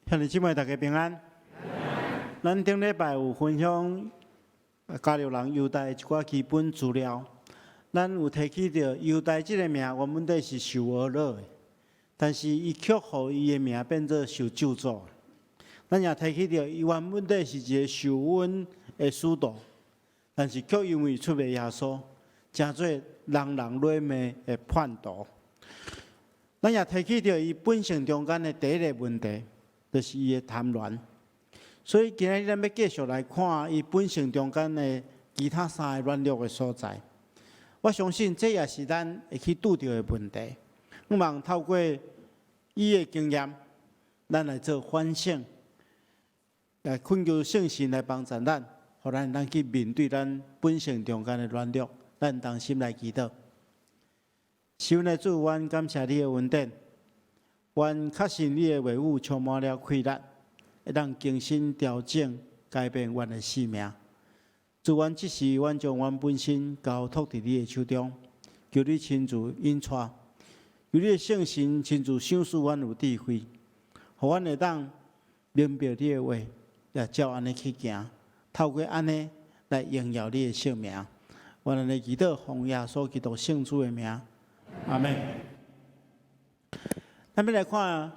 兄弟姊妹，大家平安。咱顶礼拜有分享加略人犹大一寡基本资料，咱有提起到犹大这个名，原本底是受而乐的，但是伊却互伊的名变做受咒诅。咱也提起到伊原本底是一个受恩的使徒，但是却因为出卖耶稣，成做人人软骂的叛徒。咱也提起到伊本性中间的第一个问题。就是伊的贪婪，所以今日咱要继续来看伊本性中间的其他三个软弱的所在。我相信这也是咱会去拄到的问题。希望透过伊的经验，咱来做反省，来恳求圣神来帮助咱，互咱去面对咱本性中间的软弱。咱同心来祈祷。求呢主，阮感谢你的恩典。愿确信你的话语充满了开力，会当更新调整、改变阮的生命。主愿即时，阮将阮本身交托伫你的手中，求你亲自引带，由你的圣神亲自赏赐阮有智慧，互阮会当明白你的话，也照安尼去行，透过安尼来荣耀你的圣名。愿安尼祈祷，奉耶稣基督圣主的名，阿门。咱要来看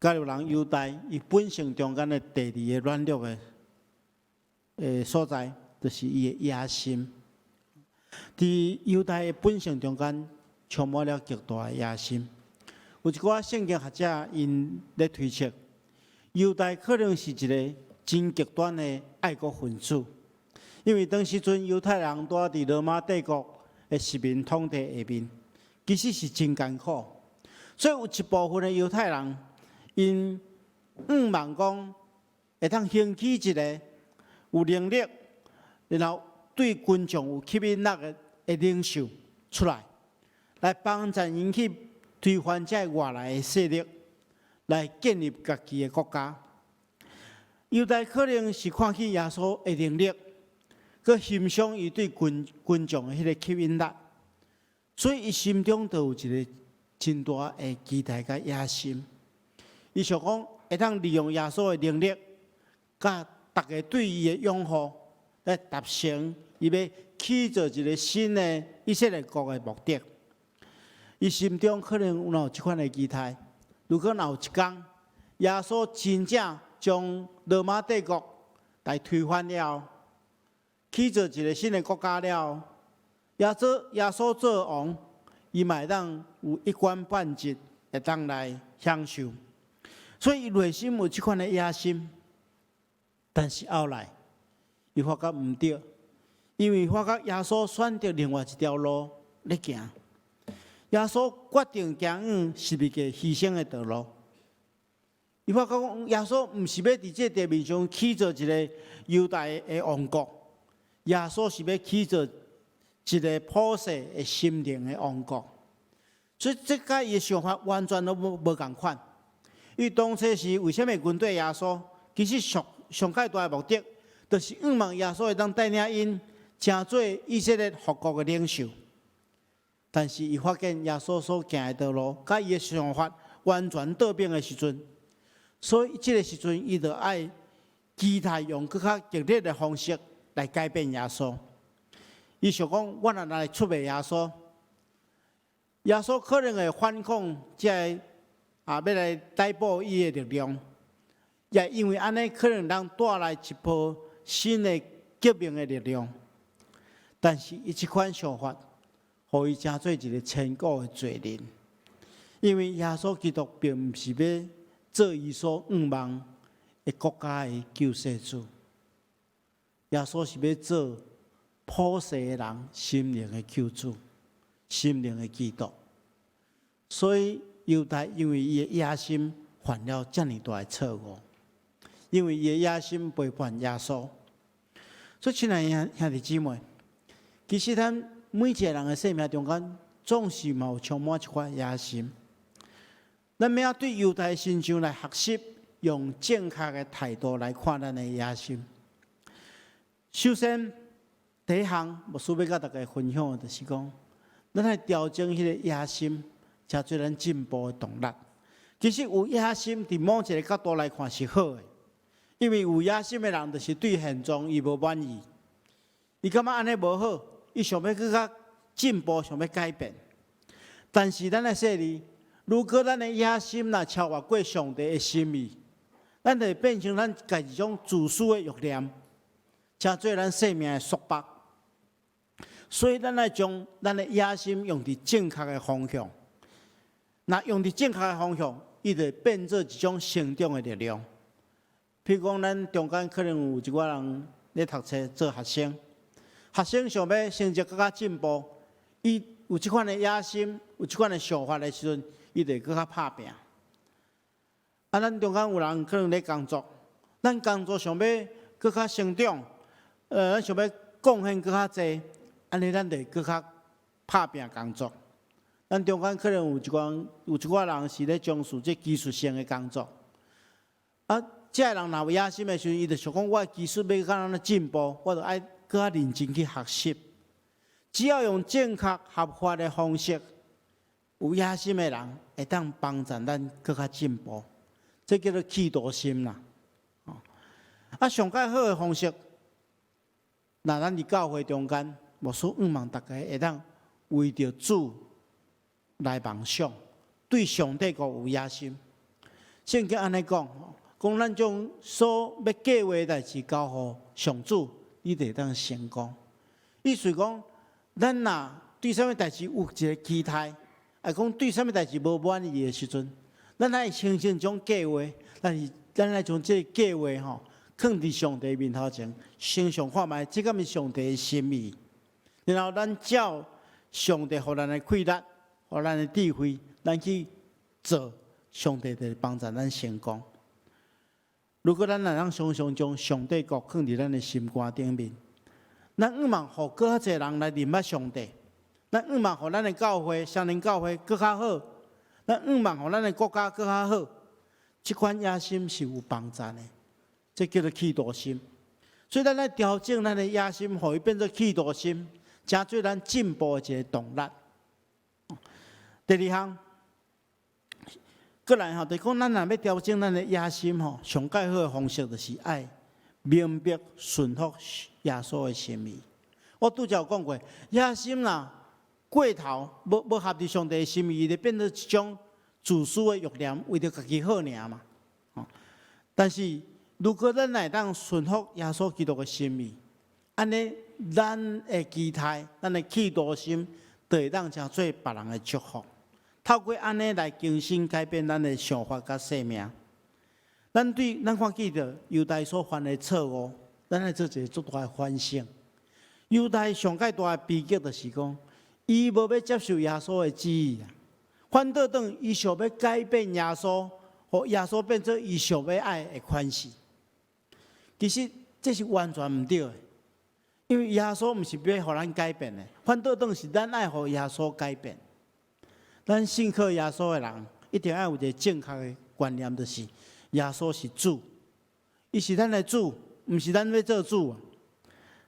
加略人犹大，伊本性中间的第二个软弱的所在，就是伊的野心。伫犹大的本性中间，充满了极大的野心。有一寡圣经学者因咧推测，犹大可能是一个真极端的爱国分子，因为当时阵犹太人住伫罗马帝国的殖民统治下面，其实是真艰苦。所以有一部分的犹太人，因望讲会当兴起一个有能力，然后对群众有吸引力的领袖出来，来帮助因去推翻这外来的势力，来建立家己的国家。犹大可能是看起耶稣的能力，佮欣赏伊对群众的迄个吸引力，所以伊心中就有一个真大的期待甲野心，伊想讲会当利用耶稣的能力，甲大家对伊的拥护，来达成伊要起造一个新的以色列国的目的。伊心中可能有这款的期待。如果有一天，耶稣真正将罗马帝国来推翻了，起造一个新的国家了，耶稣做王。伊嘛会当有一官半职，会当来享受，所以伊内心有即款的野心。但是后来，伊发觉毋对，因为发觉耶稣选择另外一条路咧行。耶稣决定行是一个牺牲的道路。伊发觉讲，耶稣毋是要伫这地面上起造一个犹大的王国，耶稣是要起造一个普世的心灵的王国，所以这甲伊的想法完全都无共款。因为当初时为什么军队耶稣？其实上介大的目的，就是希望耶稣会当带领因成做以色列复国的领袖。但是伊发现耶稣所行的道路，甲伊的想法完全倒变的时阵，所以这个时阵伊就爱期待用更较激烈的方式来改变耶稣。伊想讲，我若来出卖耶稣，耶稣可能会反抗这要来逮捕伊的力量，也因为安尼可能能带来一波新的革命的力量。但是伊这款想法，互伊成做一个千古的罪人，因为耶稣基督并不是要做伊所望的国家的救世主，耶稣是要做普世的人心灵的救主，心灵的基督。所以犹大因为伊的野心犯了这么大的错误，因为伊的野心背叛耶稣。所以亲爱的兄弟姊妹，其实咱每一个人的生命中间，总是有充满一块野心。咱要对犹大身上来学习，用正确的态度来看咱的野心。首先，第一项，牧师要甲大家分享的，就是讲，咱来调整迄个野心，才做咱进步的动力。其实有野心，伫某一个角度来看是好的，因为有野心的人就是对现状伊无满意，伊感觉安尼无好，伊想要更较进步，想要改变。但是咱来说哩，如果咱的野心若超越过上帝的心意，咱就会变成咱家一种自私的欲念，真做咱生命的束缚。所以，咱来将咱的野心用伫正确的方向。那用伫正确的方向，伊就变做一种成长的力量。譬如讲，咱中间可能有一寡人咧读册做学生，学生想要成绩更加进步，伊有即款的野心，有即款的想法的时阵，伊就更加拍拼。咱中间有人可能咧工作，咱工作想要更加成长，咱想要贡献更加济。安尼，咱就更较拍拼工作。咱中间可能有一寡人是咧从事这技术性的工作。这人若有野心的时候，伊就想讲，我的技术要较安怎进步，我就爱更较认真去学习。只要用正确合法的方式，有野心的人会当帮助咱更较进步。这叫做企图心啦。上较好的方式，那咱伫教会中间。我所希望大家会当为着主来梦想，对上帝国有野心。圣经安尼讲，讲咱将所要计划的代志交予上主，伊就会当成功。意思讲，咱若对啥物代志有一个期待，讲对啥物代志无满意的时阵，咱来清醒种计划，咱来将这个计划放伫上帝面头前，先想看觅，这敢是上帝的心意。然后，咱照上帝予咱的气力，予咱的智慧，咱去做，上帝就帮助咱成功。如果咱若能常常将上帝国放伫咱的心肝顶面，咱希望互更较侪人来认捌上帝，咱希望互咱的教会、双年教会更较好，咱希望互咱的国家更较好。这款野心是有帮助的，这叫做企图心。所以，咱来调整咱的野心，互伊变做企图心。真做咱进步的一个动力。第二项，过来就是讲，咱若要调整咱的野心上介好的方式就是爱明白顺服耶稣的心意。我拄则有讲过，野心若过头，要合伫上帝的心意，伊就变做一种自私的欲念，为着家己好尔嘛。但是如果咱会当顺服耶稣基督的心意，安尼，咱的期待、咱的企图心，就会当成做别人的祝福。透过安尼来更新改变咱的想法甲生命。咱看记着犹大所犯的错误，咱来做一个足大的反省。犹大上介大的悲剧就是讲，伊无要接受耶稣的旨意啊，反倒等伊想要改变耶稣，互耶稣变做伊想要爱的款式。其实这是完全毋对的。因为耶稣毋是要互咱改变的，反倒当是咱爱互耶稣改变。咱信靠耶稣的人，一定要有一个正确的观念，就是耶稣是主，伊是咱的主，毋是咱要做主啊，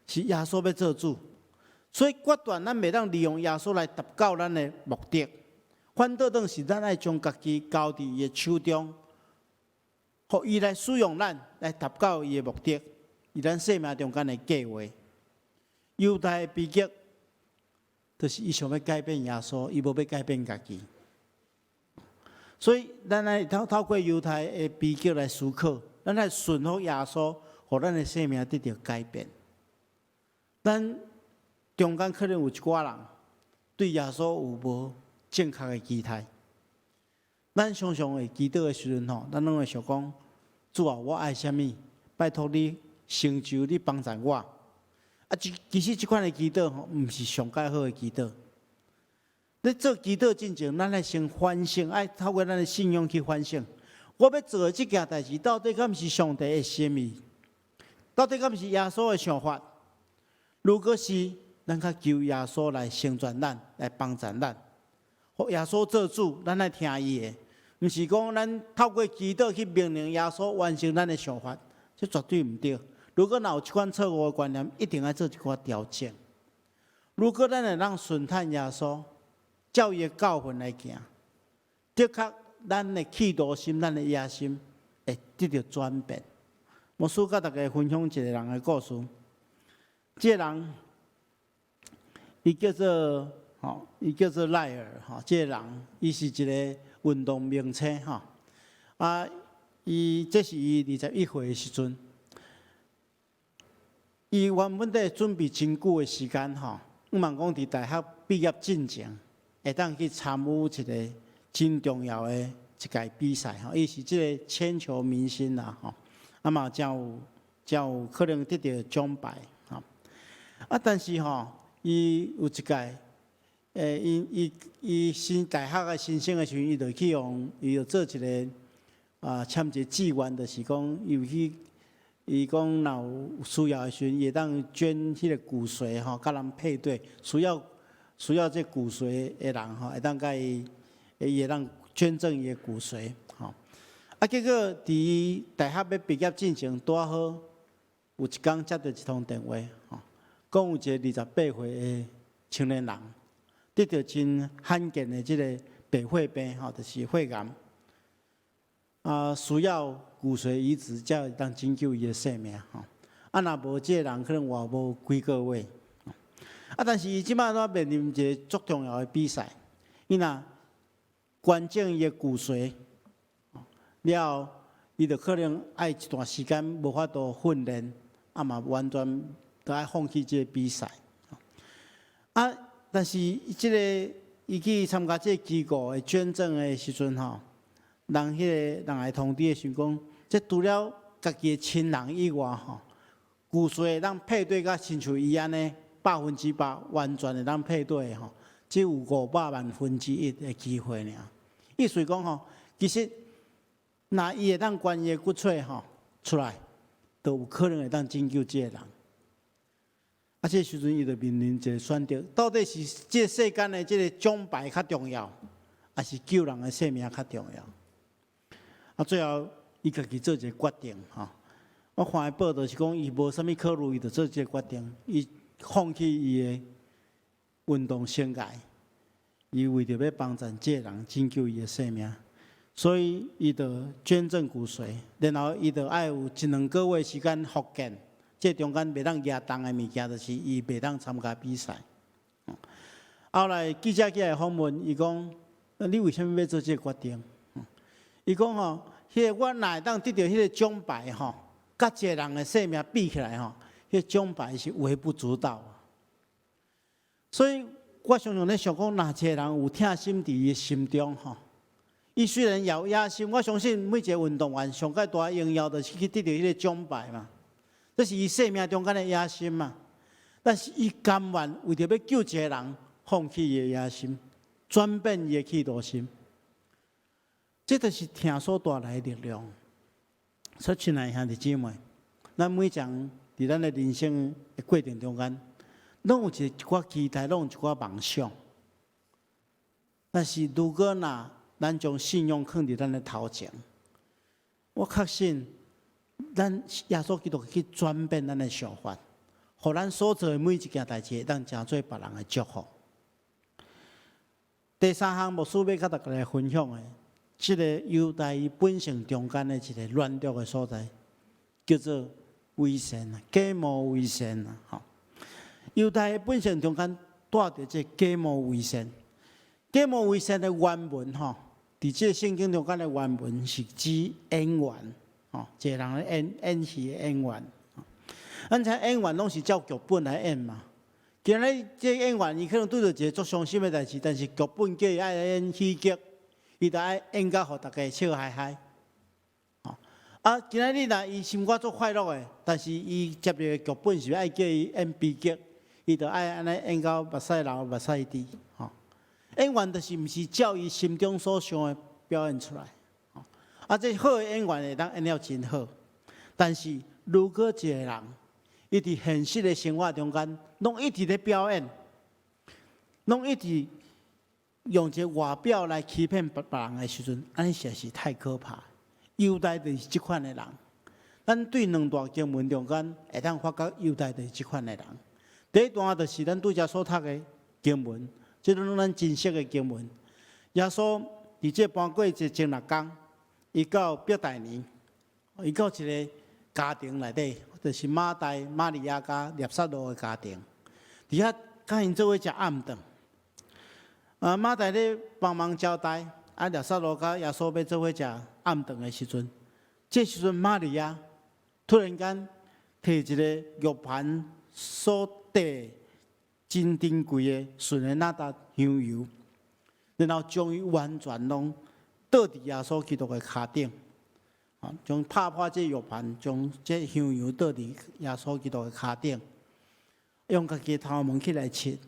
是耶稣要做主。所以决断咱袂当利用耶稣来达到咱的目的，反倒当是咱爱将家己交伫伊的手中，互伊来使用咱来达到伊的目的，以咱生命中间的计划。犹大的悲剧，就是伊想要改变耶稣，伊无要改变家己。所以，咱来透过犹大的悲剧来思考，咱来顺服耶稣，互咱的生命得到改变。咱中间可能有一寡人对耶稣有无正确的期待。咱常常会祈祷的时阵咱拢会想讲：主啊，我爱啥物？拜托你成就，你帮助我。其实这款的祈祷毋是上介好的祈祷。咧做祈祷之前，咱来先反省，爱透过咱的信仰去反省。我要做的这件代志，到底敢是上帝的心意？到底敢是耶稣的想法？如果是，咱较求耶稣来成全咱，来帮助咱，互耶稣做主，咱来听伊的。毋是讲咱透过祈祷去命令耶稣完成咱的想法，这绝对毋对。如果有这款错误的观念，一定要做一寡调整。如果咱会让顺探耶稣，照伊的教训来行，的确，咱的企图心、咱的野心会得到转变。牧师甲大家分享一个人的故事。这个人，伊叫做赖尔这个人，伊是一个运动名车这是伊21岁的时阵，伊原本在准备真久的时间毋茫讲伫大学毕业进前，会当去参与一个真重要的一届比赛伊是这个铅球明星啦嘛才有可能得到奖牌但是伊有一届伊新大学的新生的时阵，伊就去伊就做一个签一个志愿，就是讲伊讲若有需要的时阵，伊会当捐迄个骨髓甲人配对，需要这骨髓的人会当甲伊会当捐赠伊的骨髓结果伫大学要毕业进前，拄好有一天接到一通电话讲有一个28岁的青年人得到真罕见的这个白血病就是肺癌需要骨髓移植才会当拯救伊的生命若无这个人可能活无几个月但是伊即摆都面临一个足重要的比赛，伊若捐赠伊的骨髓了，伊就可能爱一段时间无法度训练嘛完全都爱放弃这个比赛但是这个伊去参加这个机构的捐赠的时阵人来通知的时讲，这除了家己的亲人以外骨髓会当配对甲亲像伊安尼100%完全会当配对只有500万分之1的机会尔。意思讲其实若伊会当捐伊的骨髓出来，都有可能会当拯救这个人。这时阵伊就面临一个选择，到底是这世间的这个奖牌较重要，还是救人的生命较重要？最后伊家己做一个决定我看的报道是讲，伊无啥物考虑，伊就做这个决定，伊放弃伊的运动生涯，伊为着要帮助这个人拯救伊的生命，所以伊就捐赠骨髓，然后伊就爱有1-2个月时间复健。这中间袂当举重的物件，就是伊袂当参加比赛。后来记者去来访问，伊讲：你为什么要做这个决定？伊讲迄个我若会当得到迄个奖牌甲一个人的生命比起来迄个奖牌是微不足道。所以我常常咧想讲，若一个人有疼心伫伊心中伊虽然有野心，我相信每一个运动员上界大荣耀就是去得到迄个奖牌嘛。这是伊生命中间的野心嘛，但是伊甘愿为着要救一个人，放弃伊的野心，转变伊的企图心，这就是听所带来的力量。所以，亲爱的兄弟姊妹，咱每个人伫咱的人生的过程中间，拢有一寡期待，拢有一寡梦想。但是，如果咱将信仰放伫咱的头前，我确信。咱耶稣基督去转变咱的想法，互咱所做的每一件代志，当成做别人的祝福。第三项牧师要甲大家来分享的，这个犹太伊本性中间的一个软弱的所在，叫做危险假冒危险犹太的本性中间带着这假冒危险，假冒危险的原文伫这圣经中间的原文是指演员。一个人咧演戏的演员，咱知演员拢是照剧本来演嘛。今日这演员伊可能对着一个足伤心的代志，但是剧本叫伊爱演喜剧，伊就爱演甲互大家笑嗨嗨。今仔日若伊心肝足快乐的，但是伊接到的剧本是爱叫伊演悲剧，伊就爱安尼演到目屎流目屎滴。演员就是毋是照伊心中所想的表演出来。这好的演员会当演了真好，但是如果一个人，伊伫现实的生活中间，拢一直咧表演，拢一直用一个外表来欺骗别人的时阵，安尼实在是太可怕。犹太就是这款的人，咱对2大经文中间会当发觉犹太就是这款的人。第一段就是咱对遮所读的经文，这拢咱真实的经文。耶稣伫伫这搬过一前6天，伊到北大年，伊到一个家庭内底，就是马大、玛利亚加列撒罗的家庭，伫遐甲因做伙食暗顿。马大咧帮忙交代，列撒罗甲耶稣要做伙食暗顿的时阵，这时阵玛利亚突然间摕一个玉盘所底真珍贵的纯的那达香油，然后将伊完全拢倒伫耶稣基督的骹顶，将拍破这玉盘，将这香油倒伫耶稣基督的骹顶，用家己头毛起来切，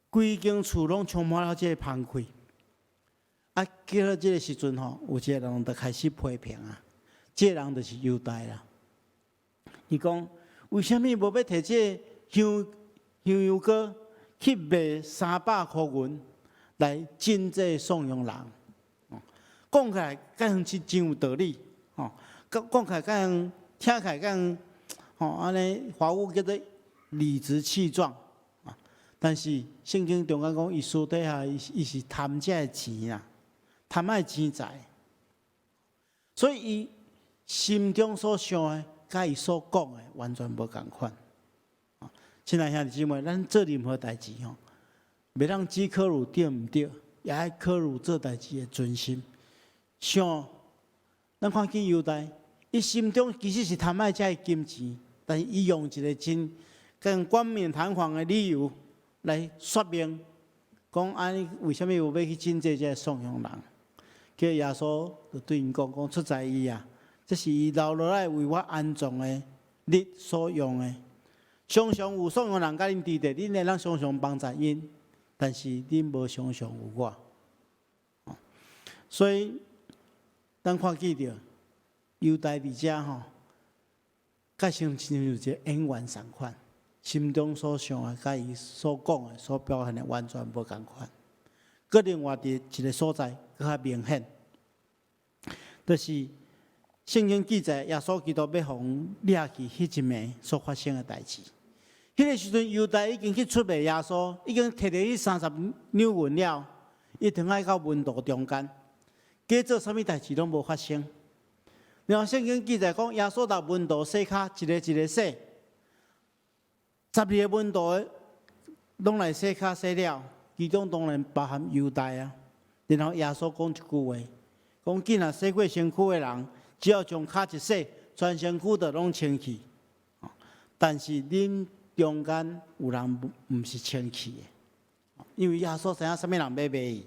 规间厝拢充满了这个香气。叫到这个时阵有一个人就开始批评啊，这个人就是犹大啦。伊讲为什么无要摕这香油膏去卖300块银来进这送养人？讲起来敢像是真有道理，讲起来敢像听起来敢像安尼华语叫做理直气壮。但是圣经中间讲，伊私底下伊是贪这个钱啦，贪爱钱财，所以伊心中所想的，甲伊所讲的完全无共款。亲爱兄弟姊妹，咱做任何代志袂当只考虑对毋对，也爱考虑做代志的尊心。像咱看见犹大，伊心中其实是贪爱这个金钱，但是伊用一个真更冠冕堂皇的理由来说明，讲安为什么有要去进这个送养人？叫耶稣就对因讲出在伊啊，这是伊留落来为我安葬的日所用的。常常有送养人甲恁伫地，恁会当常常帮助因，但是恁无常常有我。所以，咱看见着犹大伫遮甲像亲像一个演员同款，心中所想的，甲伊所讲的、所表现的完全无共款。搁另外伫一个所在搁较明显，就是圣经记载耶稣基督要互掠去迄一暝所发生的代志。迄个时阵，犹大已经去出卖耶稣，已经摕着迄30两银了，伊迸爱到门徒中间，假做啥物代志拢无发生。然后圣经记载讲，耶稣到门徒洗骹，一个一个洗，12个门徒拢来洗骹洗了，其中当然包含犹大啊。然后耶稣讲一句话，讲既然洗过身躯的人，只要将骹一洗，全身躯就拢清气。但是恁中间有人毋是清气的，因为耶稣知影啥物人要卖伊。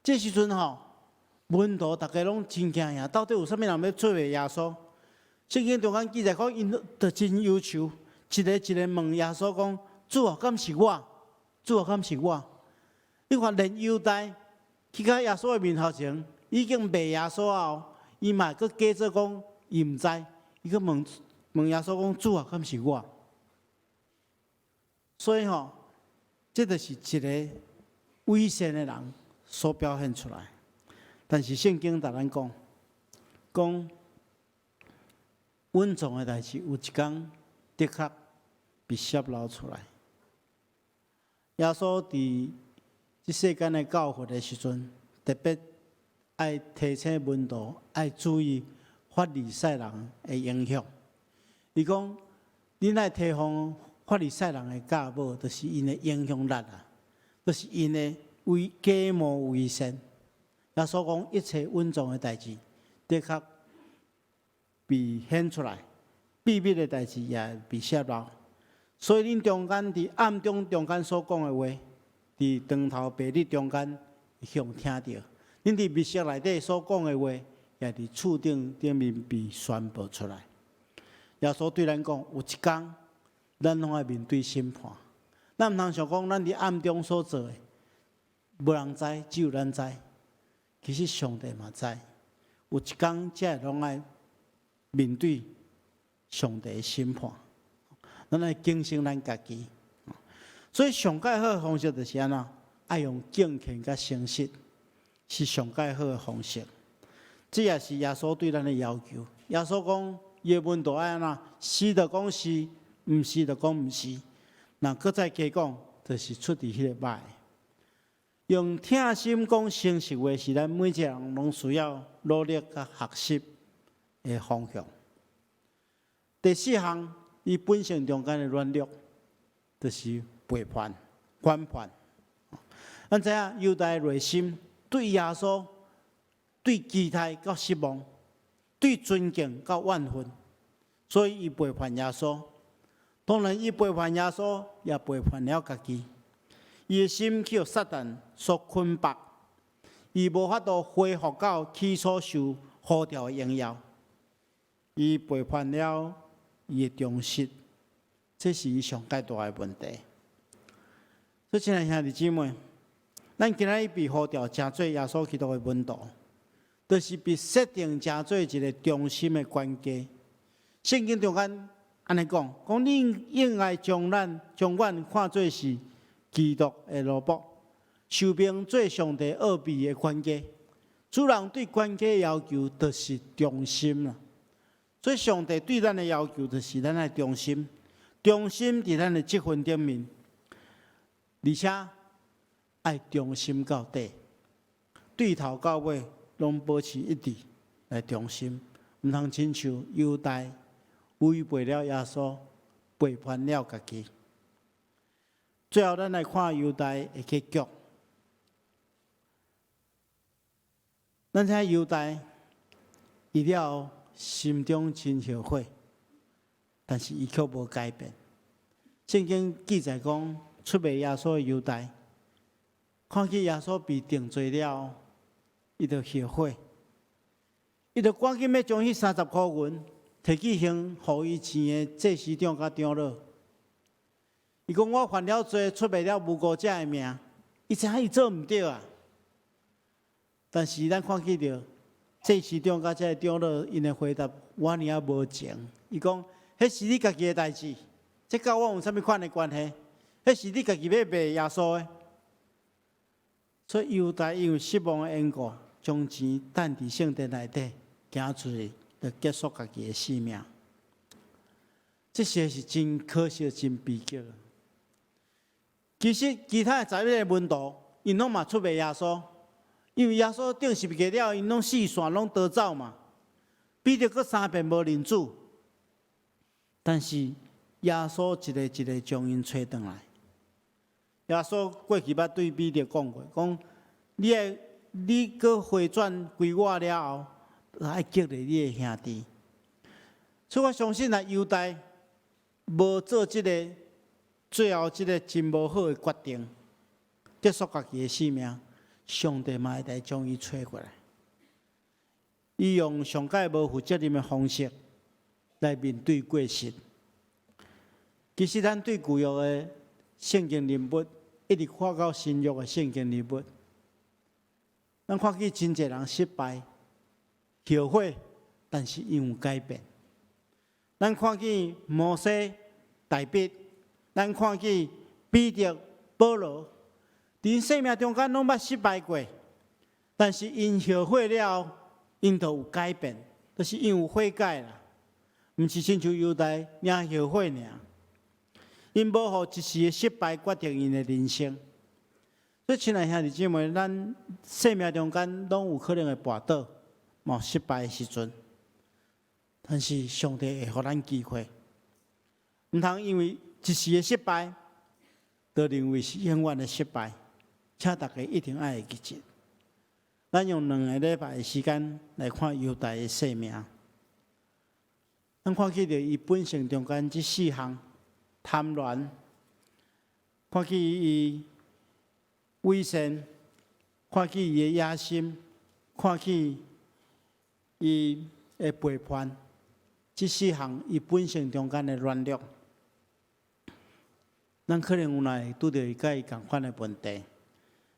这时阵门徒大家拢真惊呀，到底有啥物人要做卖耶稣？圣经中间记载讲，因就真忧愁，一个一个问耶稣讲：主啊，敢是我？主啊，敢是我？你看，连犹大去到耶稣的面头前，已经卖耶稣后，伊嘛佫假做讲伊毋知，伊佫问耶稣讲：主啊，敢是我？所以这就是一个伪善的人所表现出来。但是圣经甲咱讲稳重的代志，有一天的确被泄露出来。耶稣伫这世间的教训的时阵，特别爱提醒门徒爱注意法利赛人的影响。伊讲，恁爱提防法利赛人的假冒，就是因的影响力啊，就是因的假冒伪善。耶稣讲，一切稳重的代志，的确被显出来；秘密的代志也被泄露。所以恁中间伫暗中所讲的话，伫长头白日中间会向听到；恁伫密室内底所讲的话，也伫厝顶面被宣布出来。耶稣对咱讲，有一天，咱拢要面对审判。咱毋通想讲，咱伫暗中所做的，无人知，只有咱知。其实上帝嘛知，有一天，才会拢爱面对上帝的审判。咱来警醒咱家己。所以上介好的方式就是安怎，爱用敬虔甲诚实，是上介好的方式。这也是耶稣对咱的要求。耶稣讲，伊的门徒爱安怎，是就讲是，毋是就讲毋是。那搁再加讲，就是出伫迄个歹。用疼心讲诚实话，是咱每一个人拢需要努力甲学习的方向。第四项，伊本性中间的软弱，就是背叛、反叛。咱知影犹大内心对耶稣、对期待到失望，对尊敬到怨恨，所以伊背叛耶稣。当然，伊背叛耶稣，也背叛了家己。伊的心去互撒旦所捆绑，伊无法度恢复到起初受呼召的荣耀。伊背叛了伊的忠心，这是伊上介大的问题。所以，亲爱兄弟姊妹，咱今仔日被呼召成做耶稣基督的门徒，就是被设定成做一个忠心的管家。圣经中间安尼讲，你应该将阮看作是基督的奴仆，受命做上帝奥秘的管家。主人对管家的要求，就是忠心啦。所以，上帝对咱的要求，就是咱的忠心。忠心伫咱的积分顶面，而且爱忠心到底，对头到尾拢保持一致来忠心，毋通亲像犹大违背了耶稣，背叛了家己。最后，咱来看犹大的结局。咱知犹大伊了后心中真后悔，但是伊却无改变。圣经记载讲，出卖耶稣的犹大，看见耶稣被定罪了，伊就后悔，伊就赶紧要将迄30块银摕去还互伊钱的祭司长甲长老。伊讲我犯了罪，出卖了无辜者的命，伊知影伊做毋对啊。但是咱看见着祭司长甲这长老因的回答，我尔啊无情。伊讲，迄是你家己的代志，这甲我有啥物款的关系？迄是你家己要卖耶稣的。所以犹大因为失望的缘故，将钱等伫圣殿内底行出去，就结束家己的性命。这些是真可惜、真悲剧。其实其他的11个门徒，因拢嘛出卖耶稣，因为耶稣定十字架了，因拢四散拢逃走嘛，彼得阁3遍无认主。但是耶稣一个一个将因找回来。耶稣过去捌对彼得讲过，讲你阁回转归我了后，爱激励你的兄弟。所以我相信啊，犹大无做这个最后这个真无好的决定，结束家己的性命，上帝嘛会来将伊找过来。伊用上界无负责任的方式来面对过失。其实咱对旧约的圣经人物，一直看到新约的圣经人物，咱看见真侪人失败、后悔，但是因有改变。咱看见摩西、大卫，咱看见彼得、保罗，伫生命中间拢捌失败过，但是因后悔了，因就有改变，就是因有悔改啦，毋是亲像犹大领后悔尔。因无互一时的失败决定因的人生。所以，亲爱兄弟姊妹，咱生命中间拢有可能会跌倒、冒失败的时阵，但是上帝会互咱机会，毋通因为一时的失败，就认为是永远的失败。请大家一定爱记住，咱用2个礼拜的时间来看犹大的生命，咱看见着伊本性中间这4项。贪婪，看见伊伪善，看见伊的野心，看见伊的背叛，这4项伊本性中间的软弱，咱可能有来拄到伊甲伊共款的问题，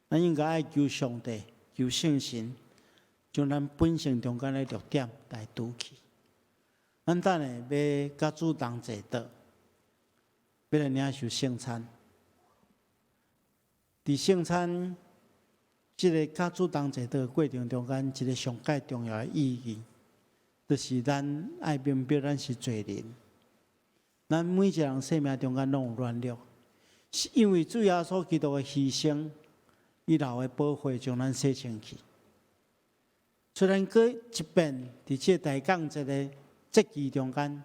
咱应该爱求上帝，求圣神，将咱本性中间的弱点来拄去。咱等下要甲主同坐倒。要来领受圣餐，伫圣餐这个甲主同坐的过程中间，一个上界重要的意义，就是咱爱明白咱是罪人。咱每一个人生命中间拢有软弱，是因为主耶稣基督的牺牲，以后的宝血将咱洗清去。虽然过一遍，伫这大港这个节期中间，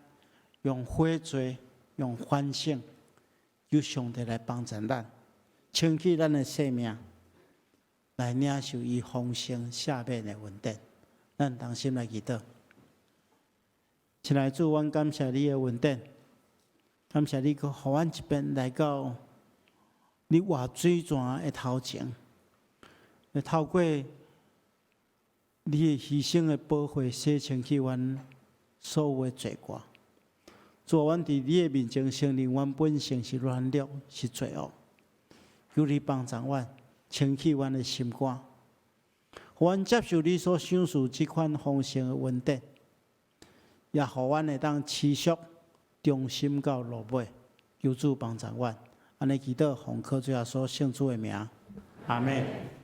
用悔罪、用反省，由上帝来帮助咱，清起咱的生命，来领受伊丰盛赦免的恩典。咱同心来祈祷。亲爱的主，阮感谢你的恩典，感谢你，互阮一遍来到你活水泉的头前，来透过你的牺牲的宝血洗清去阮所有的罪过。主，阮伫你的面前承认，阮本性是软弱，是罪恶。求你帮助阮，清起阮的心肝，互阮接受你所享受这款丰盛的恩典，也互阮会当持续忠心到落尾。求主帮助阮，安尼祈祷，奉靠主耶稣圣主的名，阿门。